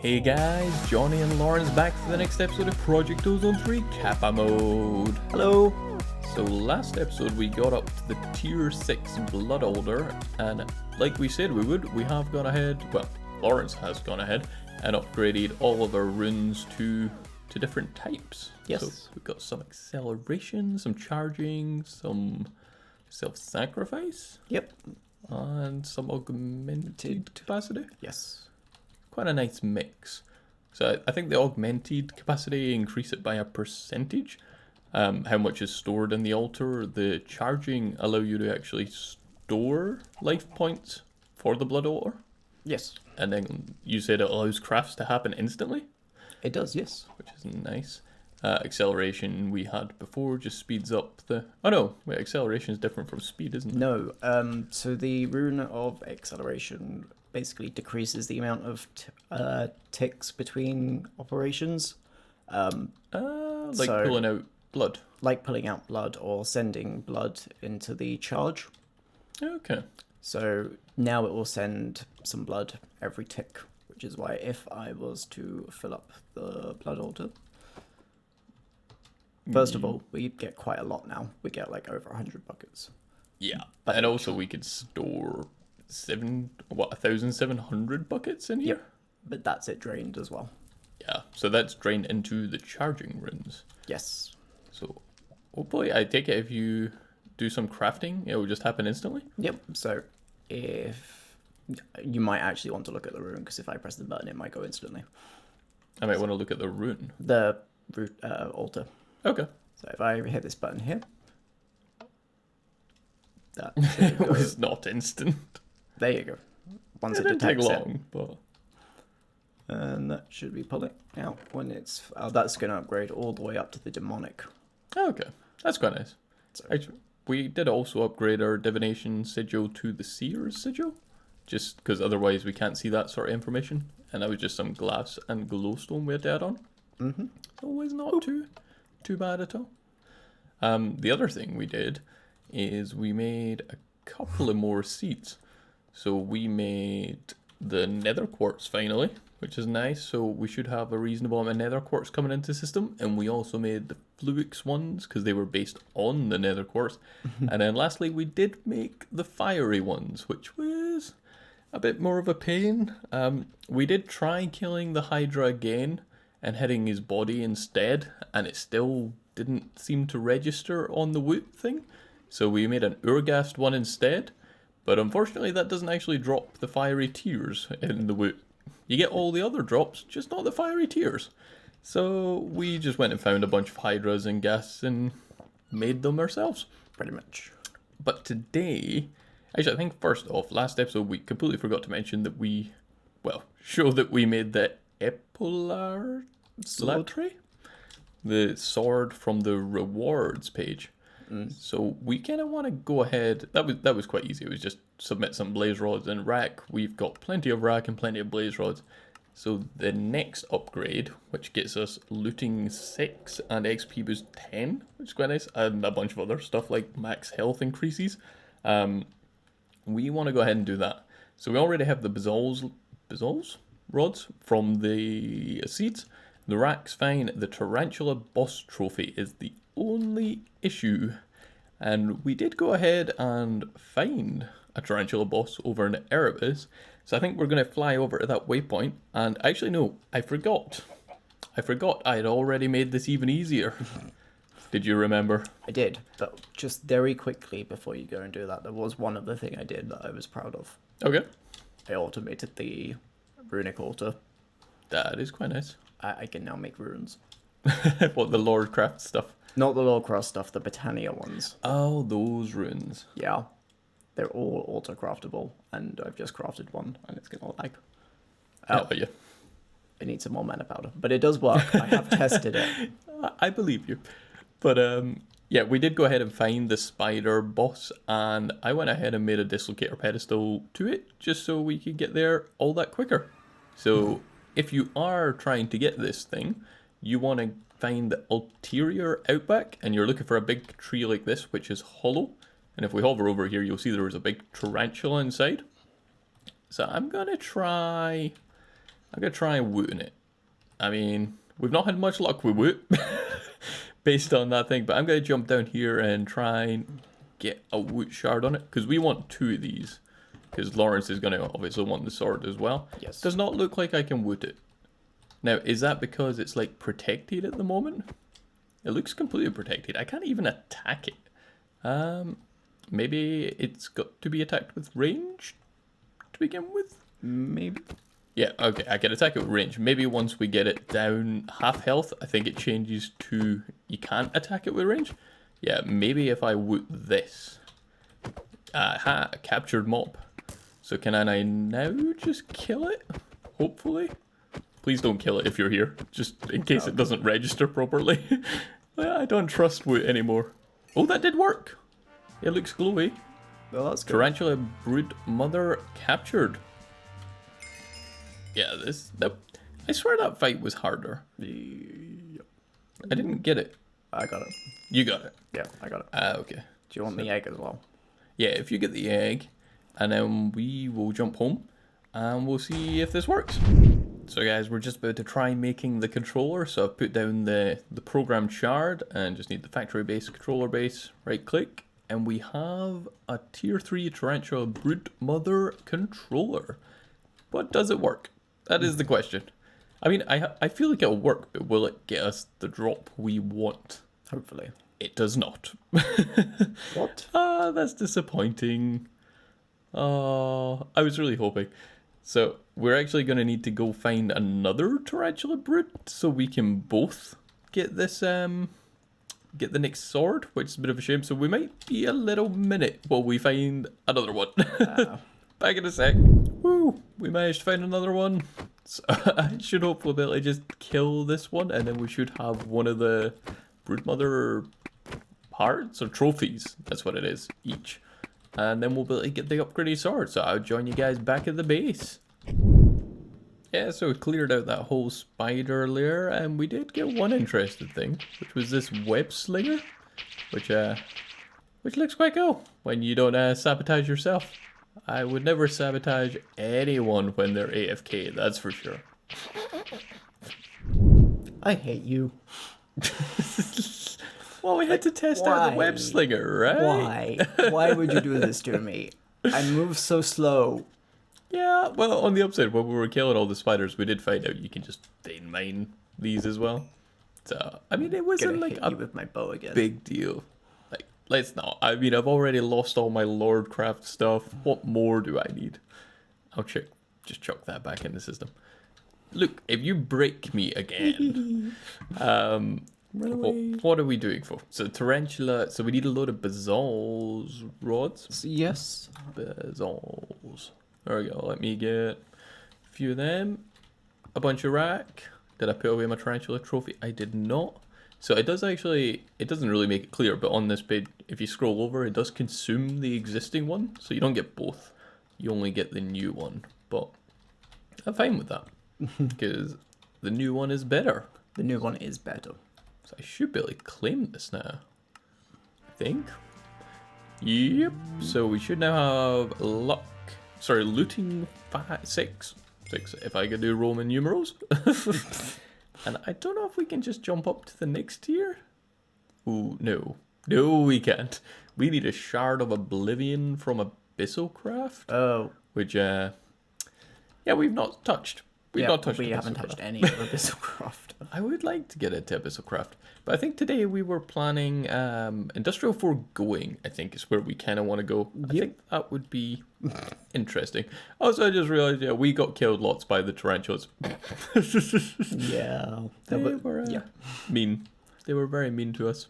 Hey guys, Johnny and Lawrence back for the next episode of Project Ozone 3 Kappa Mode. Hello! So last episode we got up to the tier 6 blood altar, and like we said we would, we have gone ahead, well, Lawrence has gone ahead and upgraded all of our runes to different types. Yes. So we've got some acceleration, some charging, some self-sacrifice. Yep. And some augmented capacity. Yes. Quite a nice mix. So I think the augmented capacity increase it by a percentage. How much is stored in the altar. The charging allow you to actually store life points for the blood altar. Yes. And then you said it allows crafts to happen instantly. It does, yes. Which is nice. Acceleration we had before just speeds up the... Oh no, wait, acceleration is different from speed, isn't it? No, so the rune of acceleration basically decreases the amount of ticks between operations. Like pulling out blood. Like pulling out blood or sending blood into the charge. Okay. So now it will send some blood every tick, which is why if I was to fill up the blood altar... First of all, we get quite a lot now. We get like over 100 buckets. Yeah, and also we could store 1,700 buckets in here? Yep, but that's it drained as well. Yeah, so that's drained into the charging runes. Yes. So, hopefully, I take it if you do some crafting, it will just happen instantly? Yep, so if... You might actually want to look at the rune, because if I press the button, it might go instantly. I might want to look at the rune. The altar. Okay. So if I hit this button here... That it was not instant. There you go. Once it didn't take long, but... And that should be pulling out when it's... that's going to upgrade all the way up to the demonic. Okay, that's quite nice. So, actually, we did also upgrade our divination sigil to the seer's sigil, just because otherwise we can't see that sort of information. And that was just some glass and glowstone we had to add on. Mm-hmm. Always not too bad at all. The other thing we did is we made a couple of more seeds. So we made the Nether Quartz finally, which is nice. So we should have a reasonable amount of Nether Quartz coming into the system. And we also made the Fluix ones because they were based on the Nether Quartz. And then lastly, we did make the fiery ones, which was a bit more of a pain. We did try killing the Hydra again and hitting his body instead, and it still didn't seem to register on the Woot thing. So we made an Urgast one instead, but unfortunately that doesn't actually drop the fiery tears in the Woot. You get all the other drops, just not the fiery tears. So we just went and found a bunch of Hydras and Ghasts and made them ourselves. Pretty much. But today, actually I think first off, last episode we completely forgot to mention that we, show that we made the Epauletry? The sword from the rewards page. So we kind of want to go ahead. That was quite easy. It was just submit some blaze rods and rack. We've got plenty of rack and plenty of blaze rods. So the next upgrade, which gets us looting 6 and XP boost 10, which is quite nice, and a bunch of other stuff like max health increases. We want to go ahead and do that. So we already have the basalts rods from the seeds. The rack's fine. The tarantula boss trophy is the only issue. And we did go ahead and find a tarantula boss over in Erebus. So I think we're going to fly over to that waypoint. And actually, no, I forgot. I had already made this even easier. Did you remember? I did, but just very quickly before you go and do that, there was one other thing I did that I was proud of. Okay. I automated the runic altar. That is quite nice. I can now make runes. What, the Lordcraft stuff? Not the Lordcraft stuff, the Britannia ones. Oh, those runes. Yeah. They're all auto-craftable, and I've just crafted one, and it's gonna lag. Yeah. It needs some more mana powder, but it does work. I have tested it. I believe you. But, yeah, we did go ahead and find the spider boss, and I went ahead and made a dislocator pedestal to it, just so we could get there all that quicker. So, if you are trying to get this thing, you want to find the ulterior outback, and you're looking for a big tree like this, which is hollow. And if we hover over here, you'll see there is a big tarantula inside. So I'm going to try I'm going to try wooting it. I mean, we've not had much luck with Woot based on that thing, but I'm going to jump down here and try and get a Woot shard on it, because we want 2 of these, because Lawrence is going to obviously want the sword as well. Yes. Does not look like I can Woot it. Now, is that because it's like protected at the moment? It looks completely protected. I can't even attack it. Maybe it's got to be attacked with range to begin with? Maybe. Yeah, okay, I can attack it with range. Maybe once we get it down half health, I think it changes to you can't attack it with range. Yeah, maybe if I Woot this. Aha, captured mob. So can I now just kill it? Hopefully. Please don't kill it if you're here, just in case it doesn't register properly. I don't trust Woot anymore. Oh, that did work. It looks glowy. Well, that's good. Tarantula brood mother captured. Yeah, I swear that fight was harder. Yep. I didn't get it. I got it. You got it. Yeah, I got it. Okay. Do you want the egg as well? Yeah, if you get the egg, and then we will jump home, and we'll see if this works. So guys, we're just about to try making the controller. So I've put down the program shard, and just need the factory base, controller base, right click, and we have a tier 3 tarantula brood mother controller. But does it work? That is the question. I mean, I feel like it'll work, but will it get us the drop we want? Hopefully. It does not. What? That's disappointing. Oh, I was really hoping. So we're actually going to need to go find another tarantula brood so we can both get this, get the next sword, which is a bit of a shame. So we might be a little minute while we find another one. Back in a sec. Woo! We managed to find another one. So I should hopefully be able to just kill this one, and then we should have one of the broodmother parts or trophies. That's what it is, each. And then we'll be able to get the upgraded sword. So I'll join you guys back at the base. Yeah, so we cleared out that whole spider layer, and we did get one interesting thing, which was this web slinger, which looks quite cool when you don't sabotage yourself. I would never sabotage anyone when they're AFK, that's for sure. I hate you. Well, we had to test out the web slinger, right? Why? Why would you do this to me? I move so slow. Yeah, well, on the upside, when we were killing all the spiders, we did find out you can just vein mine these as well. So, I mean, it wasn't like a with my bow again. big deal. Like, let's not. I mean, I've already lost all my Lordcraft stuff. What more do I need? I'll just chuck that back in the system. Look, if you break me again, what are we doing for? So tarantula. So we need a load of basalts rods. Yes. Basalts. There we go. Let me get a few of them. A bunch of rack. Did I put away my tarantula trophy? I did not. So it does actually, it doesn't really make it clear, but on this page, if you scroll over, it does consume the existing one. So you don't get both. You only get the new one. But I'm fine with that. Because the new one is better. The new one is better. So I should be able to claim this now. I think. Yep. So we should now have luck. Sorry, looting 6. If I could do Roman numerals. And I don't know if we can just jump up to the next tier. Ooh, no. No, we can't. We need a shard of oblivion from Abyssocraft. Oh. Which, yeah, we've not touched. We haven't touched any of Abyssocraft. I would like to get into Abyssocraft, but I think today we were planning Industrial Foregoing, I think is where we kind of want to go. Yep. I think that would be interesting. Also, I just realized, yeah, we got killed lots by the tarantulas. Yeah. They were mean. They were very mean to us.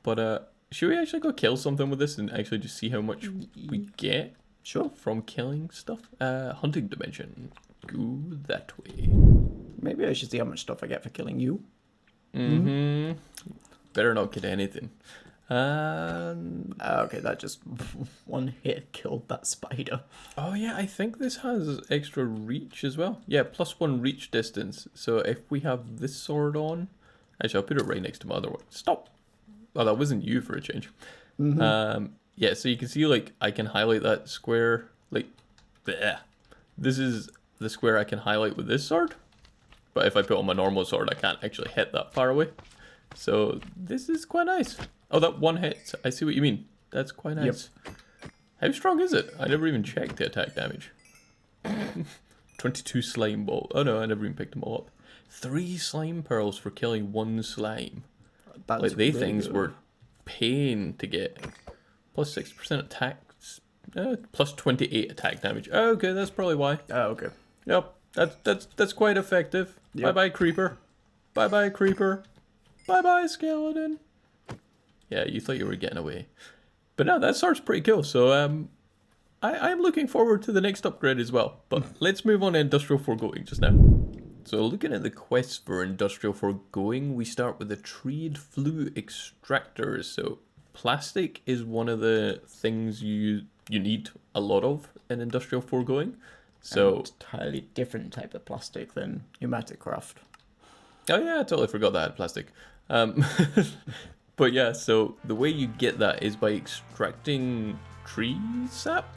But should we actually go kill something with this and actually just see how much we get? Sure. From killing stuff? Hunting dimension. Go that way. Maybe I should see how much stuff I get for killing you. Mm-hmm. Better not get anything. Okay, that just one hit killed that spider. Oh yeah, I think this has extra reach as well. Yeah, +1 reach distance. So if we have this sword on... Actually, I'll put it right next to my other one. Stop! Oh, that wasn't you for a change. Mm-hmm. Yeah, so you can see, like, I can highlight that square, like, there. This is the square I can highlight with this sword. But if I put on my normal sword, I can't actually hit that far away. So this is quite nice. Oh, that one hit. I see what you mean. That's quite nice. Yep. How strong is it? I never even checked the attack damage. 22 slime ball. Oh no, I never even picked them all up. 3 slime pearls for killing 1 slime. That's like, they really things good. were pain to get. Plus 6% attack. Plus 28 attack damage. Oh, okay, that's probably why. Oh, okay. Yep, that's quite effective. Yep. Bye-bye, creeper. Bye-bye, creeper. Bye-bye, skeleton. Yeah, you thought you were getting away. But no, that sword's pretty cool. So I'm looking forward to the next upgrade as well. But let's move on to Industrial Foregoing just now. So looking at the quests for Industrial Foregoing, we start with the treed flue extractors. So plastic is one of the things you need a lot of in Industrial Foregoing. So entirely different type of plastic than pneumatic craft. Oh yeah, I totally forgot that I had plastic. But yeah, so the way you get that is by extracting tree sap,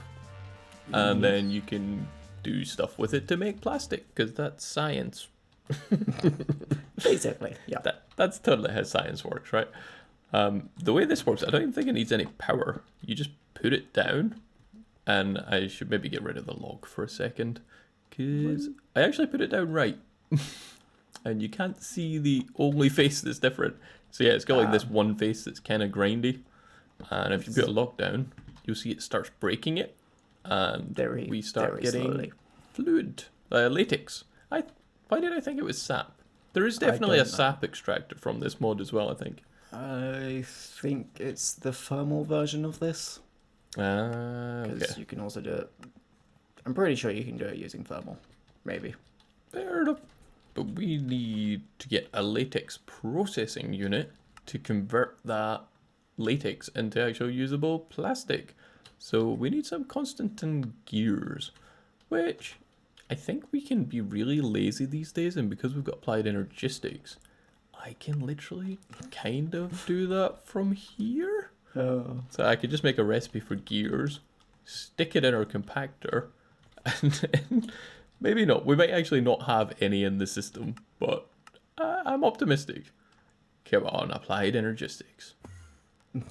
and then you can do stuff with it to make plastic, because that's science. Basically, yeah. That's totally how science works, right? The way this works, I don't even think it needs any power. You just put it down, and I should maybe get rid of the log for a second, because I actually put it down right. And you can't see the only face that's different. So yeah, it's got like this one face that's kind of grindy. And if you put a log down, you'll see it starts breaking it. And we start getting slowly. fluid, latex. Why did I think it was sap? There is definitely a sap extractor from this mod as well, I think. I think it's the thermal version of this. Okay. You can also do it. I'm pretty sure you can do it using thermal. Maybe. Fair enough. But we need to get a latex processing unit to convert that latex into actual usable plastic. So we need some Constantin gears, which I think we can be really lazy these days, and because we've got applied energistics, I can literally kind of do that from here. Oh. So I could just make a recipe for gears, stick it in our compactor, and then maybe not. We might actually not have any in the system, but I'm optimistic. Come on, applied energistics.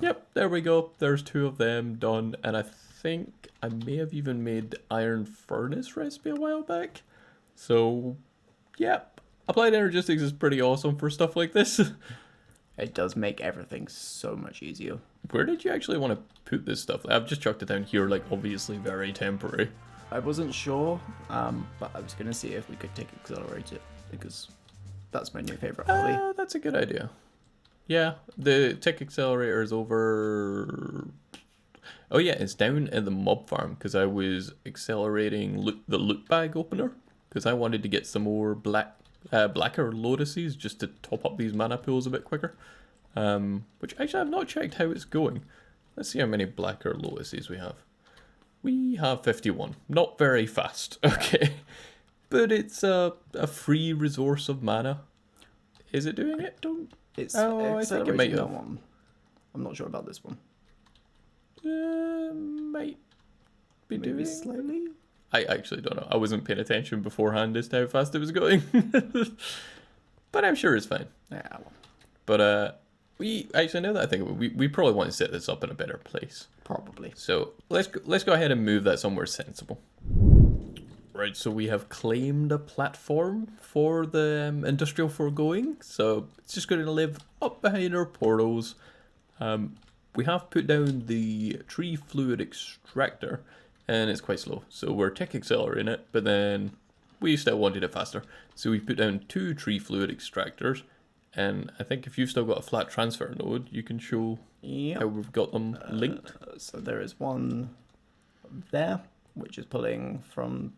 Yep, there we go. There's 2 of them done, and I think I may have even made the iron furnace recipe a while back. So, yep, applied energistics is pretty awesome for stuff like this. It does make everything so much easier. Where did you actually want to put this stuff? I've just chucked it down here, like obviously very temporary. I wasn't sure, but I was going to see if we could take accelerate it, because that's my new favourite hobby. That's a good idea. Yeah, the tick accelerator is over... Oh yeah, it's down in the mob farm, because I was accelerating the loot bag opener, because I wanted to get some more blacker lotuses, just to top up these mana pools a bit quicker. Which actually I've not checked how it's going. Let's see how many blacker lotuses we have. We have 51. Not very fast, okay. But it's a free resource of mana. Is it doing it? It's I think it might that have. one. I'm not sure about this one. Might be Maybe doing slightly. I actually don't know. I wasn't paying attention beforehand as to how fast it was going. But I'm sure it's fine. Yeah. Well, But we actually, now that I think of it, we probably want to set this up in a better place. probably. So let's go ahead and move that somewhere sensible. Right, so we have claimed a platform for the Industrial Foregoing. So it's just going to live up behind our portals. We have put down the tree fluid extractor, and it's quite slow. So we're tick accelerating it, but then we still wanted it faster. So we put down 2 tree fluid extractors. And I think if you've still got a flat transfer node, you can show how we've got them linked. So there is one there, which is pulling from,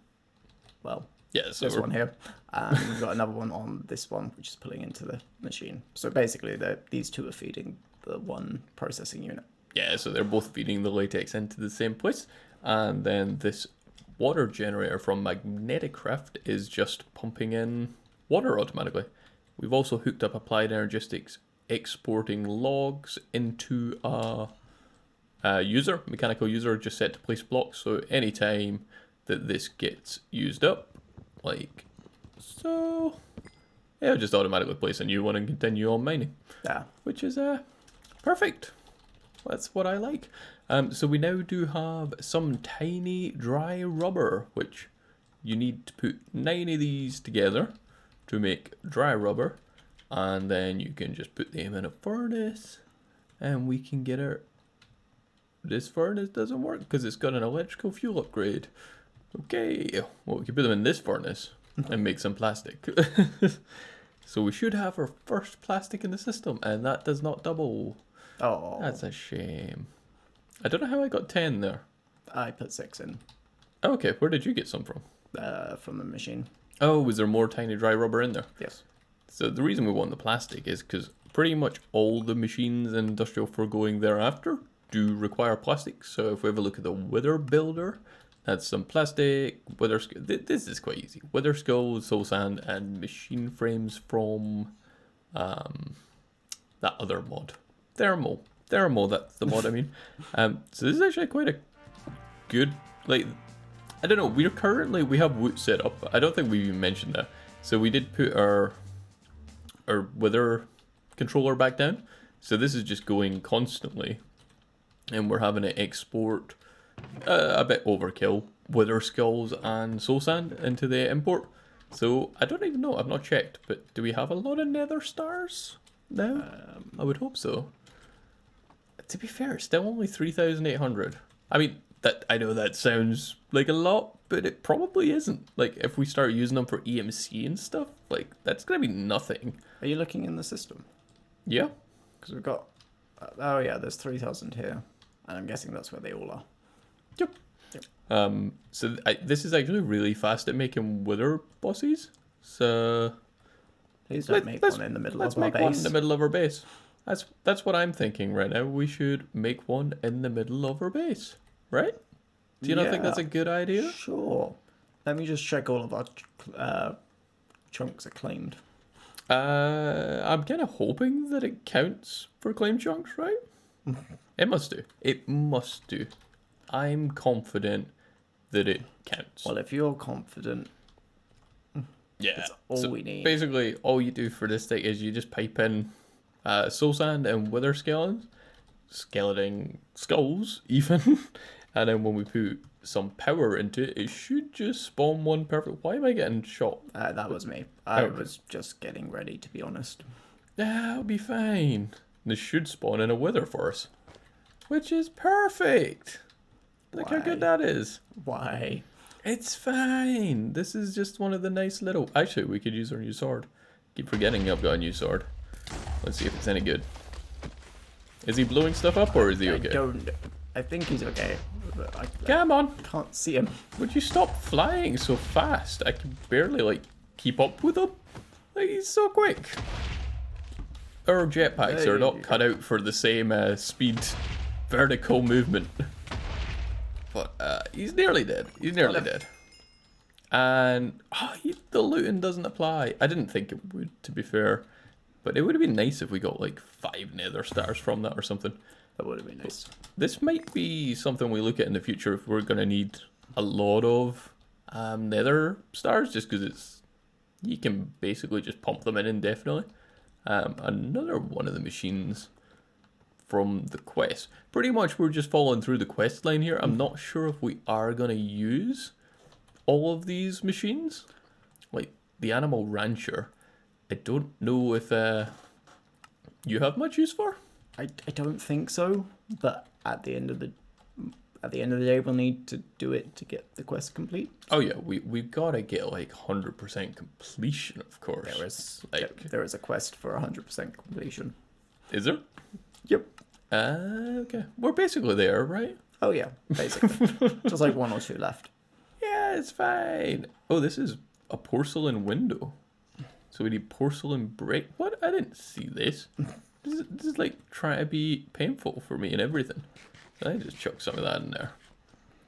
well, Yeah, so this one here. And we've got another one on this one, which is pulling into the machine. So basically, these 2 are feeding the one processing unit. Yeah, so they're both feeding the latex into the same place. And then this water generator from Magneticraft is just pumping in water automatically. We've also hooked up applied energistics, exporting logs into a mechanical user just set to place blocks. So anytime that this gets used up, like so. It'll just automatically place a new one and continue on mining. Yeah. Which is perfect. That's what I like. So we now do have some tiny dry rubber, which you need to put 9 of these together to make dry rubber, and then you can just put them in a furnace, and we can get our. This furnace doesn't work because it's got an electrical fuel upgrade. Okay, well we can put them in this furnace and make some plastic. So we should have our first plastic in the system, and that does not double. Oh. That's a shame. I don't know how I got 10 there. I put 6 in. Okay, where did you get some from? From the machine. Oh, was there more tiny dry rubber in there? Yes. So the reason we want the plastic is because pretty much all the machines in Industrial Foregoing thereafter do require plastic. So if we have a look at the Wither Builder, that's some plastic, wither. This is quite easy. Wither skulls, soul sand, and machine frames from that other mod. Thermal, that's the mod I mean. So this is actually quite a good, like, I don't know, we have Woot set up. I don't think we even mentioned that. So we did put our wither controller back down. So this is just going constantly. And we're having to export a bit overkill wither skulls and soul sand into the import. So I don't even know, I've not checked, but do we have a lot of nether stars now? I would hope so. To be fair, it's still only 3,800. I mean, that I know that sounds like a lot, but it probably isn't. Like, if we start using them for EMC and stuff, like, that's gonna be nothing. Are you looking in the system? Yeah. Because we've got... oh yeah, there's 3,000 here. And I'm guessing that's where they all are. Yep. So this is actually really fast at making wither bosses. So please don't make one in the middle of our base. Let's make one in the middle of our base. That's what I'm thinking right now. We should make one in the middle of our base, right? Do you not think that's a good idea? Sure. Let me just check all of our chunks are claimed. I'm kind of hoping that it counts for claim chunks, right? It must do. It must do. I'm confident that it counts. Well, if you're confident, yeah, that's all we need. Basically, all you do for this thing is you just pipe in soul sand and wither skeleton skulls, even, and then when we put some power into it, it should just spawn one perfect. Why am I getting shot? That was me. I was just getting ready, to be honest. That'll be fine. This should spawn in a wither for us, which is perfect. Look how good that is. Why? It's fine. This is just one of the nice little... Actually, we could use our new sword. Keep forgetting I've got a new sword. Let's see if it's any good. Is he blowing stuff up or is he okay? I think he's okay. Come on. Can't see him. Would you stop flying so fast? I can barely, like, keep up with him. Like, he's so quick. Our jetpacks are not cut out for the same speed, vertical movement. But he's nearly dead. He's nearly dead. And the looting doesn't apply. I didn't think it would, to be fair. But it would have been nice if we got like 5 nether stars from that or something. That would have been nice. This might be something we look at in the future if we're going to need a lot of nether stars. Just because you can basically just pump them in indefinitely. Another one of the machines from the quest. Pretty much we're just following through the quest line here. I'm not sure if we are going to use all of these machines. Like the animal rancher. I don't know if you have much use for? I don't think so, but at the end of the day we'll need to do it to get the quest complete. Oh yeah, we've got to get like 100% completion, of course. There is a quest for 100% completion. Is there? Yep. Okay. We're basically there, right? Oh yeah, basically. Just like 1 or 2 left. Yeah, it's fine. Oh, this is a porcelain window. So we need porcelain brick. What? I didn't see this. This is like trying to be painful for me and everything. I just chuck some of that in there.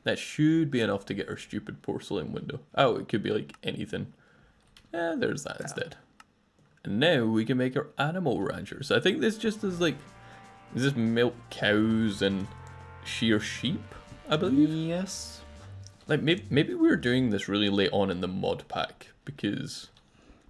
That should be enough to get our stupid porcelain window. Oh, it could be like anything. Yeah, there's that instead. And now we can make our animal ranchers. I think this just is like... Is this milk cows and shear sheep, I believe? Yes. like maybe we're doing this really late on in the mod pack because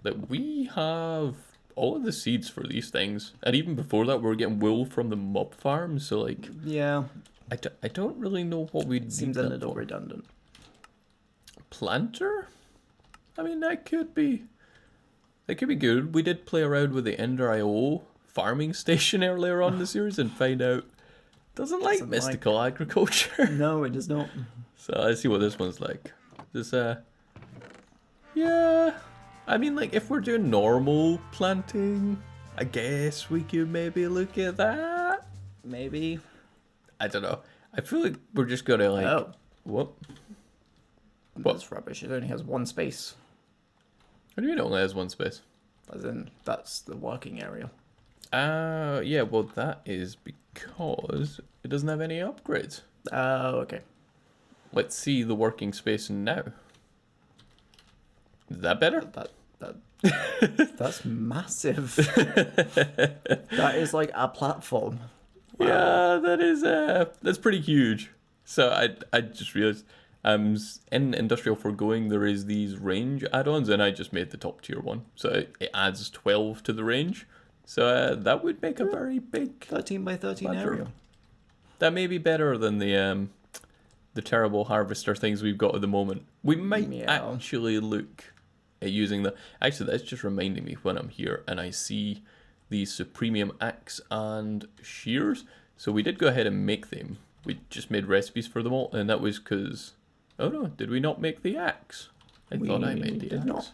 like we have all of the seeds for these things, and even before that we were getting wool from the mob farm. So like, yeah, I don't really know what we'd seems need a that little for. redundant. Planter? I mean, that could be good. We did play around with the Ender IO farming station earlier on in the series and find out doesn't like mystical agriculture. No, it does not. So let's see what this one's like. This yeah. I mean, like if we're doing normal planting, I guess we could maybe look at that. Maybe. I don't know. I feel like we're just gonna like what? That's rubbish. It only has one space. What do you mean it only has one space? As in, that's the working area. Yeah, well that is because it doesn't have any upgrades. Oh, okay. Let's see the working space now. Is that better? That's massive. That is like a platform. Wow. Yeah, that is that's pretty huge. So I just realized in Industrial Foregoing there is these range add-ons, and I just made the top tier one. So it adds 12 to the range. So that would make a very big 13 by 13 area. That may be better than the terrible harvester things we've got at the moment. We might actually look at using the... Actually, that's just reminding me when I'm here and I see the Supremium axe and shears. So we did go ahead and make them. We just made recipes for them all, and that was because... Oh no, did we not make the axe? I thought I made the axe. Not.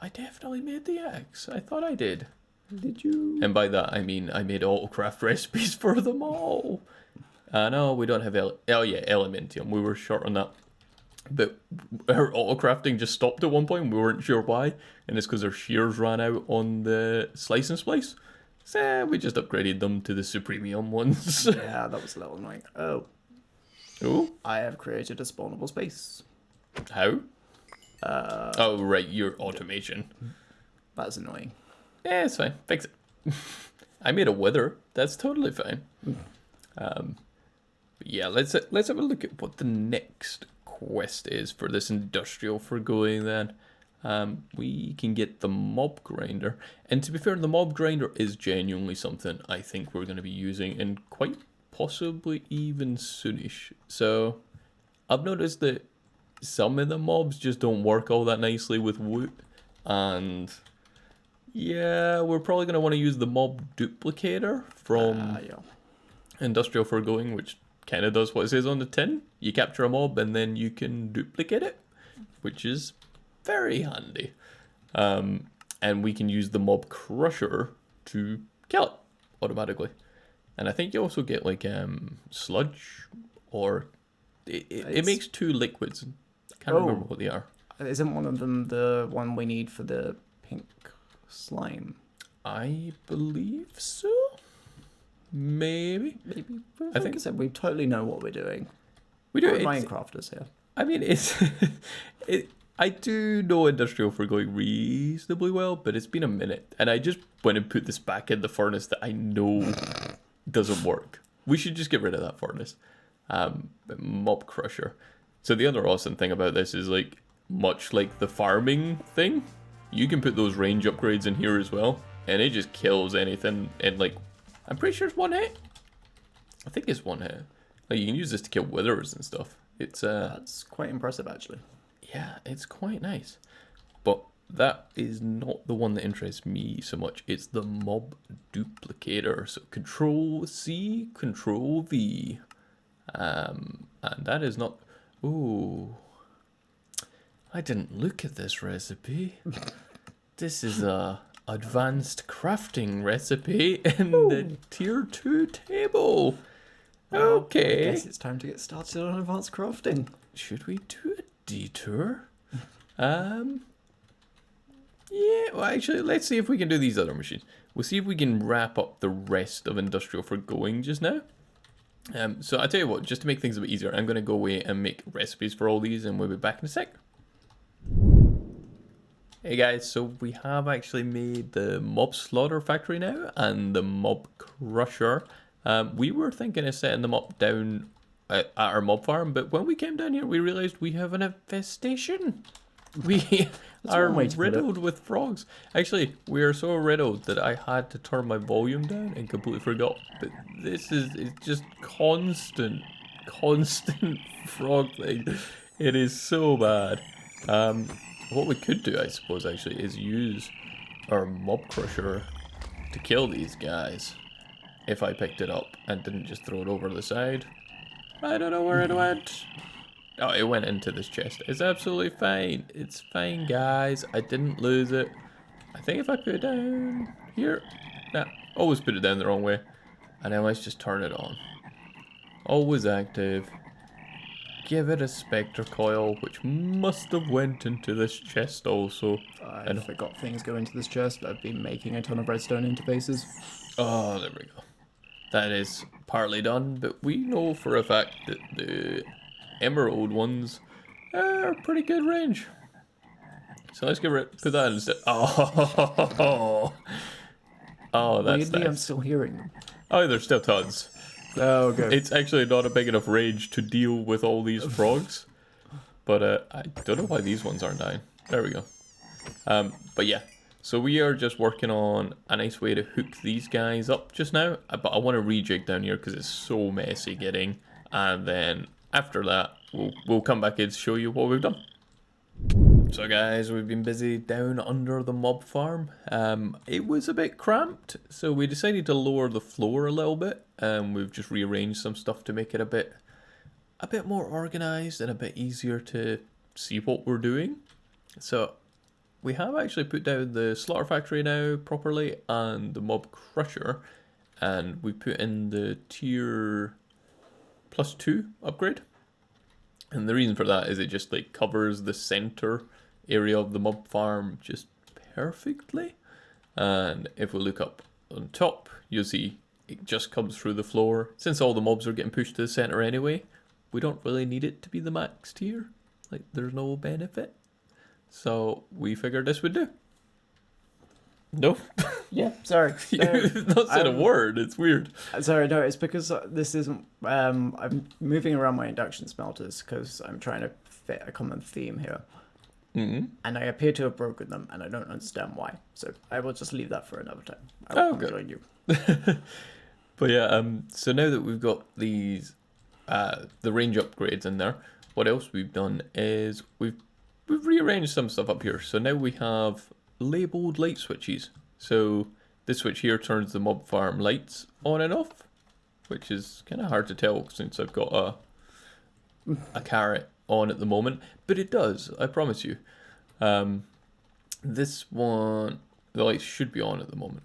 I definitely made the axe. I thought I did. Did you? And by that I mean I made autocraft recipes for them all. No, we don't have Elementium. We were short on that. But our autocrafting just stopped at one point. We weren't sure why. And it's because our shears ran out on the slice and splice. So we just upgraded them to the Supremium ones. Yeah, that was a little annoying. Oh. I have created a spawnable space. How? Oh, right, your automation. That's annoying. Yeah, it's fine. Fix it. I made a wither. That's totally fine. But yeah, let's have a look at what the next quest is for this Industrial Foregoing then. We can get the mob grinder. And to be fair, the mob grinder is genuinely something I think we're going to be using and quite possibly even soonish. So I've noticed that some of the mobs just don't work all that nicely with Woot. And yeah, we're probably going to want to use the mob duplicator from Industrial Foregoing, which kind of does what it says on the tin. You capture a mob and then you can duplicate it, which is very handy. And we can use the mob crusher to kill it automatically. And I think you also get like sludge, or it makes 2 liquids. I can't remember what they are. Isn't one of them the one we need for the pink slime? I believe so. Maybe. I think I said we totally know what we're doing. We do. Minecrafters here. I mean, it's I do know Industrial Foregoing reasonably well, but it's been a minute, and I just went and put this back in the furnace that I know doesn't work. We should just get rid of that furnace. Mob crusher. So the other awesome thing about this is, like, much like the farming thing, you can put those range upgrades in here as well, and it just kills anything. And like, I'm pretty sure it's 1 hit. I think it's 1 hit. Like, you can use this to kill withers and stuff. It's that's quite impressive, actually. Yeah, it's quite nice. But that is not the one that interests me so much. It's the mob duplicator. So Control C, Control V. And that is not... Ooh. I didn't look at this recipe. This is a advanced crafting recipe in the tier 2 table. Okay. I guess it's time to get started on advanced crafting. Should we do a detour? Yeah, well actually, let's see if we can do these other machines. We'll see if we can wrap up the rest of Industrial Foregoing just now. So I tell you what, just to make things a bit easier, I'm going to go away and make recipes for all these, and we'll be back in a sec. Hey guys, so we have actually made the mob slaughter factory now, and the mob crusher. We were thinking of setting them up down at our mob farm, but when we came down here, we realized we have an infestation. We are one way to put it. riddled with frogs. Actually, we are so riddled that I had to turn my volume down and completely forgot. But this is it's just constant frog thing. It is so bad. What we could do, I suppose, actually, is use our mob crusher to kill these guys. If I picked it up and didn't just throw it over the side. I don't know where it went. Oh, it went into this chest. It's absolutely fine. It's fine, guys. I didn't lose it. I think if I put it down here. Nah, always put it down the wrong way. And then let's just turn it on. Always active. Give it a spectre coil, which must have went into this chest also. I forgot things go into this chest. I've been making a ton of redstone interfaces. Oh, there we go. That is partly done, but we know for a fact that the emerald ones are pretty good range. So let's put that instead. Oh, oh, that's Weirdly, nice. I'm still hearing them. Oh, there's still tons. Oh, okay. It's actually not a big enough range to deal with all these frogs. But I don't know why these ones aren't dying. There we go. But yeah. So we are just working on a nice way to hook these guys up just now. But I want to rejig down here because it's so messy getting. And then after that, we'll come back and show you what we've done. So guys, we've been busy down under the mob farm. It was a bit cramped, so we decided to lower the floor a little bit. We've just rearranged some stuff to make it a bit more organized and a bit easier to see what we're doing. So we have actually put down the slaughter factory now properly and the mob crusher, and we put in the tier +2 upgrade. And the reason for that is it just like covers the center area of the mob farm just perfectly. And if we look up on top, you'll see it just comes through the floor. Since all the mobs are getting pushed to the center anyway, we don't really need it to be the max tier. Like, there's no benefit. So we figured this would do. No? Yeah, sorry. You've not said a word. It's weird. Sorry, no, it's because this isn't... I'm moving around my induction smelters because I'm trying to fit a common theme here. Mm-hmm. And I appear to have broken them, and I don't understand why. So I will just leave that for another time. I will come join you. But yeah, so now that we've got these, the range upgrades in there, what else we've done is we've rearranged some stuff up here. So now we have labeled light switches. So this switch here turns the mob farm lights on and off, which is kind of hard to tell since I've got a carrot on at the moment, but it does, I promise you. This one, the lights should be on at the moment.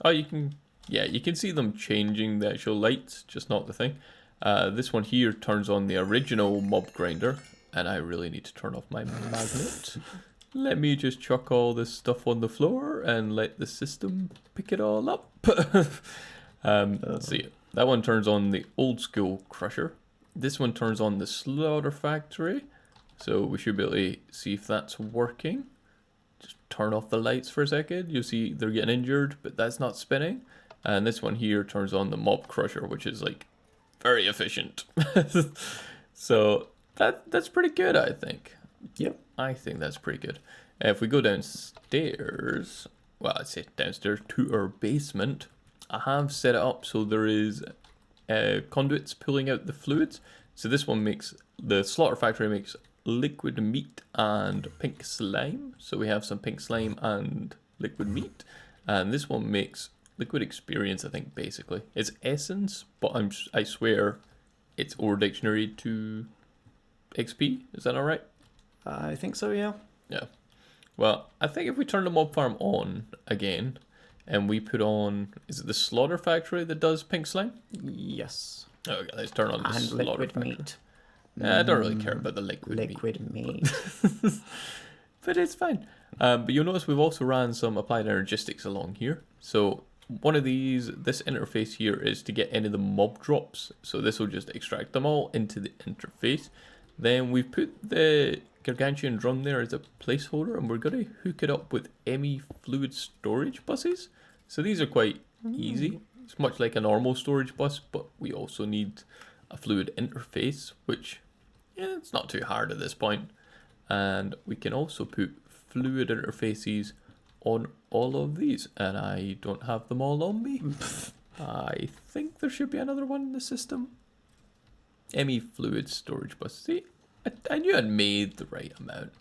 You can see them changing the actual lights, just not the thing. This one here turns on the original mob grinder, and I really need to turn off my magnet. Let me just chuck all this stuff on the floor and let the system pick it all up. Let's see. That one turns on the old school crusher. This one turns on the slaughter factory. So we should be able to see if that's working. Just turn off the lights for a second. You'll see they're getting injured, but that's not spinning. And this one here turns on the mob crusher, which is like very efficient. So that's pretty good, I think. Yep. I think that's pretty good. If we go downstairs, well, I'd say downstairs to our basement, I have set it up so there is conduits pulling out the fluids. So this one makes, the slaughter factory makes liquid meat and pink slime. So we have some pink slime and liquid meat. And this one makes liquid experience, I think, basically. It's essence, but I swear it's ore dictionary to XP. Is that alright? I think so, yeah. Yeah. Well, I think if we turn the mob farm on again, and we put on, is it the slaughter factory that does pink slime? Yes. Okay, let's turn on the And slaughter liquid factory. meat. I don't really care about the liquid meat. Liquid meat. But it's fine. But you'll notice we've also ran some applied energistics along here. So one of these, this interface here is to get any of the mob drops. So this will just extract them all into the interface. Then we've put the gargantuan drum there as a placeholder, and we're going to hook it up with ME fluid storage buses. So these are quite easy. It's much like a normal storage bus, but we also need a fluid interface, which, yeah, it's not too hard at this point. And we can also put fluid interfaces on all of these, and I don't have them all on me. I think there should be another one in the system. ME fluid storage bus. See, I knew I'd made the right amount.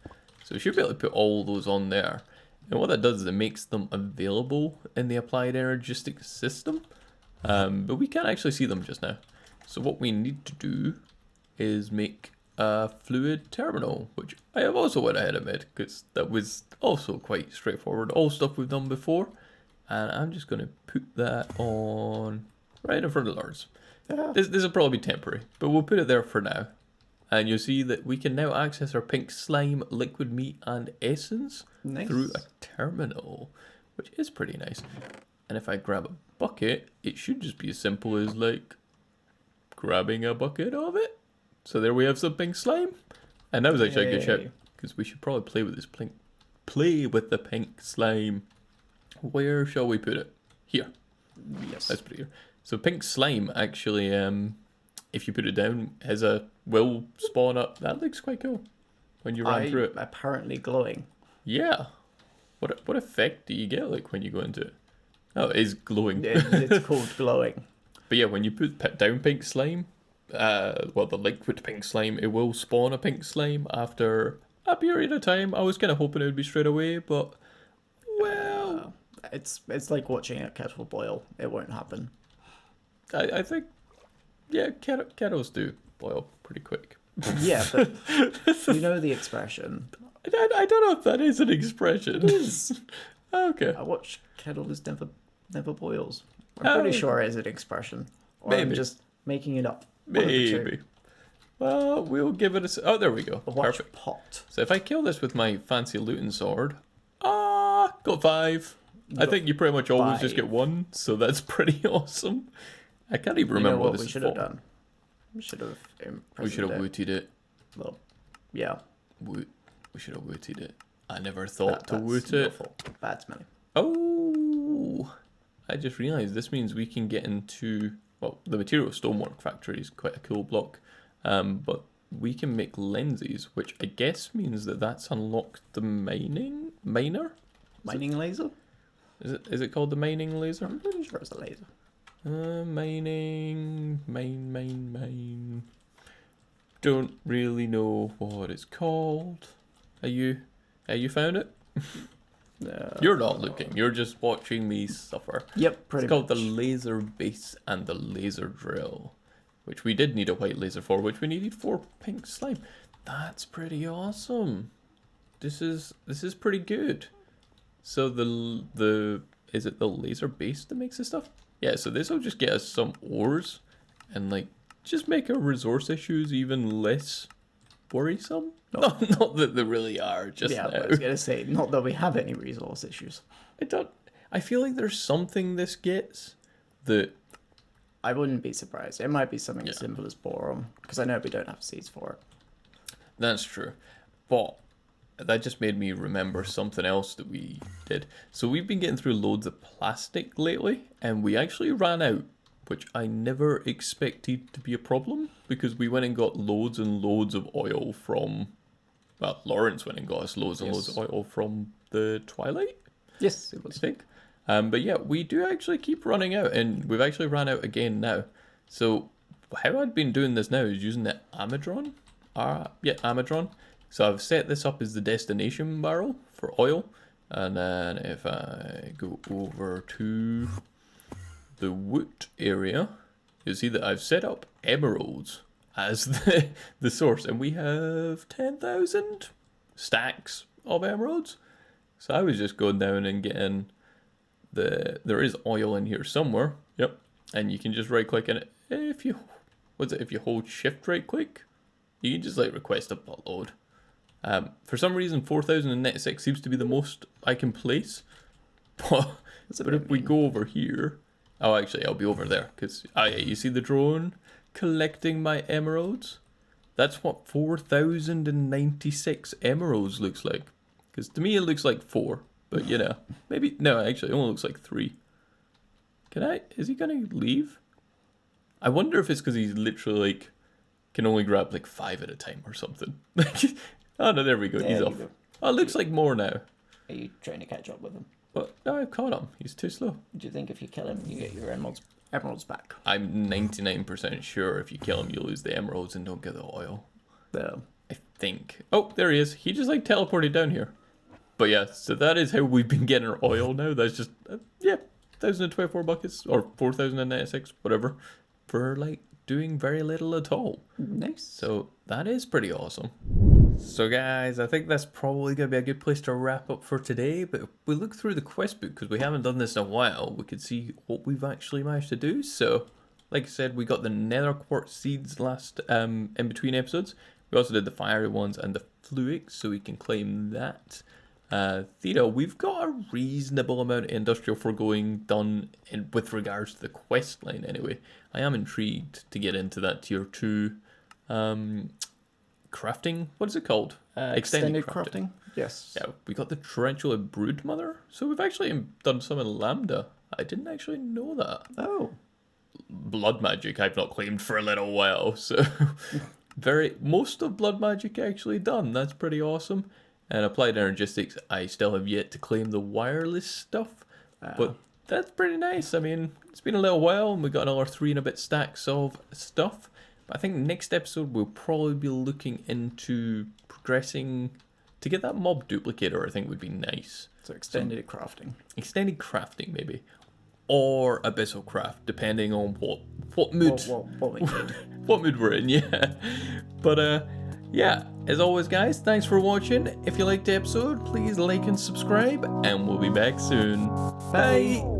So we should be able to put all those on there. And what that does is it makes them available in the applied energistic system. But we can't actually see them just now. So what we need to do is make a fluid terminal, which I have also went ahead and made, because that was also quite straightforward. All stuff we've done before. And I'm just going to put that on right in front of ours. Yeah. This will probably be temporary, but we'll put it there for now. And you'll see that we can now access our pink slime, liquid meat, and essence through a terminal, which is pretty nice. And if I grab a bucket, it should just be as simple as like grabbing a bucket of it. So there we have some pink slime. And that was actually a good shout, because we should probably play with this the pink slime. Where shall we put it? Here. Yes. Let's put it here. So pink slime actually, if you put it down, will spawn up. That looks quite cool when you run through it. Apparently glowing. Yeah. What effect do you get like when you go into it? Oh, it is glowing. It's called glowing. But yeah, when you put down pink slime, the liquid pink slime, it will spawn a pink slime after a period of time. I was kind of hoping it would be straight away, but well, it's like watching a kettle boil. It won't happen. I think, yeah, kettles do boil pretty quick. Yeah, but you know the expression. I don't know if that is an expression. It is. Okay. I watch kettles never boils. I'm pretty sure it is an expression. Or Maybe. I'm just making it up. Maybe. Well, we'll give it a... Oh, there we go. Watch Perfect. pot. So if I kill this with my fancy looting sword... got 5. I think you pretty much always just get 1, so that's pretty awesome. I can't even remember what this we is should for. have done. We should have wooted it. Well, yeah. We should have wooted it. I never thought to woot it. Bad smelling. Oh! I just realised this means we can get into... Well, the Material Stonework Factory is quite a cool block. But we can make lenses, which I guess means that that's unlocked the miner? Mining laser? Is it called the mining laser? I'm pretty sure it's a laser. Mining, main. Don't really know what it's called. You found it? You're not looking. You're just watching me suffer. Yep, pretty much. It's called the laser base and the laser drill, which we did need a white laser for, which we needed for pink slime. That's pretty awesome. This is pretty good. So is it the laser base that makes this stuff? Yeah, so this will just get us some ores and like just make our resource issues even less worrisome. Not that they really are just now. I was gonna say, not that we have any resource issues. I feel like there's something this gets that I wouldn't be surprised. It might be something as simple as boron, because I know we don't have seeds for it. That's true. But that just made me remember something else that we did. So we've been getting through loads of plastic lately, and we actually ran out, which I never expected to be a problem, because we went and got loads and loads of oil from... Well, Lawrence went and got us loads and loads of oil from the Twilight. Yes, it was. I think. But yeah, we do actually keep running out, and we've actually ran out again now. So how I've been doing this now is using the Amadron. Amadron. So I've set this up as the destination barrel for oil. And then if I go over to the Woot area, you'll see that I've set up emeralds as the source. And we have 10,000 stacks of emeralds. So I was just going down and getting there is oil in here somewhere. Yep. And you can just right click in it. If you hold shift right click, you can just like request a buttload. For some reason 4096 seems to be the most I can place. But if we go over here, oh actually I'll be over there, because you see the drone collecting my emeralds? That's what 4096 emeralds looks like. Because to me it looks like 4, but you know, maybe, no, actually it only looks like 3. Is he gonna leave? I wonder if it's because he's literally like can only grab like 5 at a time or something. Oh no, there we go. There He's you off. go. Oh, it looks like more now. Are you trying to catch up with him? But no, I've caught him. He's too slow. Do you think if you kill him, you get your emeralds back? I'm 99% sure if you kill him, you lose the emeralds and don't get the oil. No. I think. Oh, there he is. He just like teleported down here. But yeah, so that is how we've been getting our oil now. That's just, yeah, 1,024 buckets or 4,096, whatever, for like doing very little at all. Nice. So that is pretty awesome. So guys, I think that's probably going to be a good place to wrap up for today. But if we look through the quest book, because we haven't done this in a while, we could see what we've actually managed to do. So, like I said, we got the Nether Quartz seeds last in between episodes. We also did the fiery ones and the fluics, so we can claim that. Theta, we've got a reasonable amount of Industrial Foregoing done with regards to the quest line anyway. I am intrigued to get into that tier 2 crafting. What is it called? Extended crafting. Yes. Yeah, we got the Tarantula Broodmother. So we've actually done some in Lambda. I didn't actually know that. Oh. Blood magic I've not claimed for a little while. So most of blood magic actually done. That's pretty awesome. And applied energistics, I still have yet to claim the wireless stuff. But that's pretty nice. I mean, it's been a little while and we've got another 3 and a bit stacks of stuff. But I think next episode we'll probably be looking into progressing to get that mob duplicator. I think would be nice. So extended crafting. Extended crafting maybe. Or abyssal craft, depending on what mood What we did. what mood we're in, yeah. But yeah, as always guys, thanks for watching. If you liked the episode, please like and subscribe, and we'll be back soon. Bye!